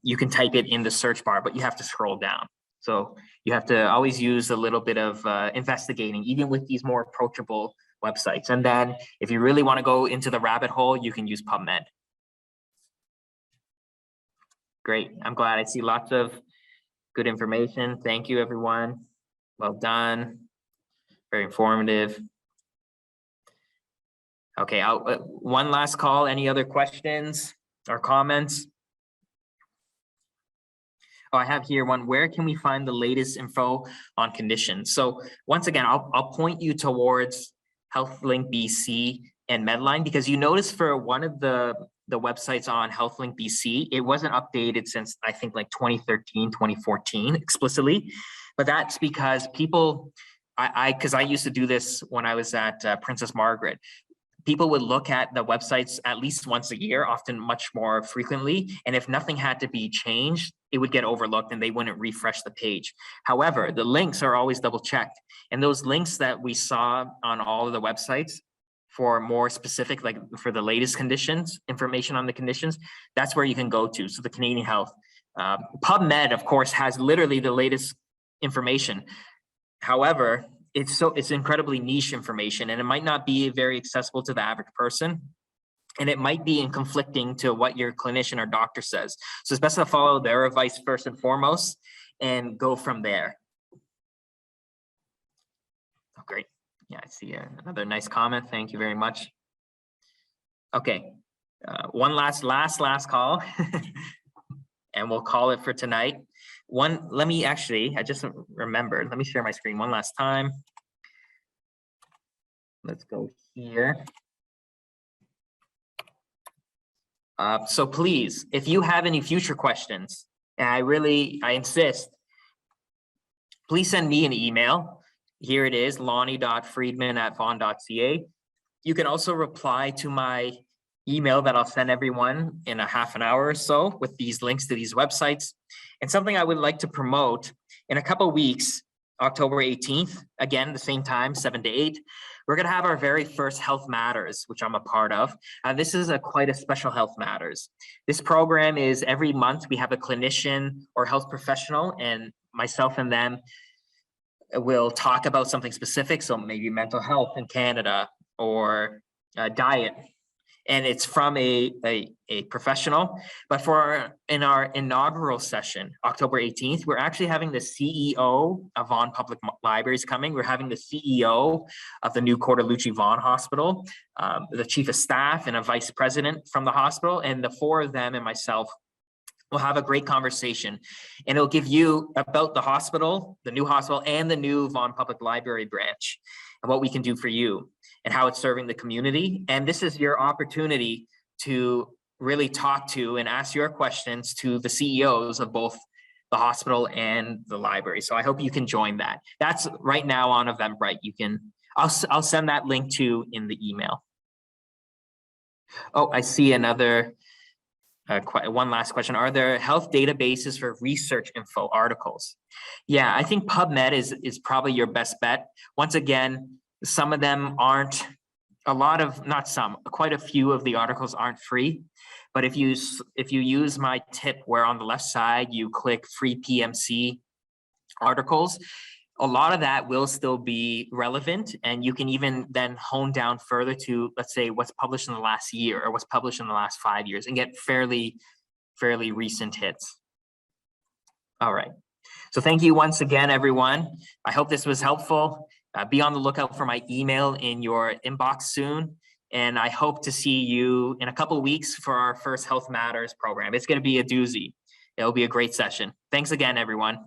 you can type it in the search bar, but you have to scroll down. So you have to always use a little bit of investigating, even with these more approachable websites. And then if you really want to go into the rabbit hole, you can use Pubmed. Great. I'm glad I see lots of good information. Thank you, everyone. Well done. Very informative. Okay, one last call. Any other questions or comments? Oh, I have here one. Where can we find the latest info on conditions? So once again, I'll point you towards HealthLink BC and Medline, because you notice for one of the websites on HealthLink BC, it wasn't updated since I think like 2013, 2014 explicitly, but that's because people, because I used to do this when I was at Princess Margaret. People would look at the websites at least once a year, often much more frequently. And if nothing had to be changed, it would get overlooked and they wouldn't refresh the page. However, the links are always double checked. And those links that we saw on all of the websites for more specific, like for the latest conditions, information on the conditions, that's where you can go to. So the Canadian Health. PubMed, of course, has literally the latest information. However, it's incredibly niche information, and it might not be very accessible to the average person, and it might be conflicting to what your clinician or doctor says. So it's best to follow their advice first and foremost and go from there. Oh, great. Yeah, I see another nice comment. Thank you very much. Okay, one last call, and we'll call it for tonight. Let me actually, I just remembered, let me share my screen one last time. Let's go here. So please, if you have any future questions, and I insist, please send me an email. Here it is, lonnie.friedman@vaughan.ca. You can also reply to my email that I'll send everyone in a half an hour or so with these links to these websites. And something I would like to promote in a couple of weeks, October 18th, again, the same time, 7 to 8, we're going to have our very first Health Matters, which I'm a part of. This is quite a special Health Matters. This program is every month we have a clinician or health professional, and myself and them will talk about something specific. So maybe mental health in Canada or diet. And it's from a professional. But in our inaugural session, October 18th, we're actually having the CEO of Vaughan Public Libraries coming. We're having the CEO of the new Cortellucci Vaughan Hospital, the chief of staff and a vice president from the hospital, and the four of them and myself will have a great conversation. And it'll give you about the hospital, the new hospital, and the new Vaughan Public Library branch, and what we can do for you and how it's serving the community. And this is your opportunity to really talk to and ask your questions to the CEOs of both the hospital and the library. So I hope you can join that. That's right now on Eventbrite. I'll send that link to in the email. Oh, I see another, one last question. Are there health databases for research info articles? Yeah, I think Pubmed is probably your best bet. Once again, some of them aren't, quite a few of the articles aren't free. But if you use my tip where on the left side, you click free PMC articles, a lot of that will still be relevant. And you can even then hone down further to, let's say, what's published in the last year or what's published in the last 5 years and get fairly recent hits. All right. So thank you once again, everyone. I hope this was helpful. Be on the lookout for my email in your inbox soon. And I hope to see you in a couple of weeks for our first Health Matters program. It's going to be a doozy. It'll be a great session. Thanks again, everyone.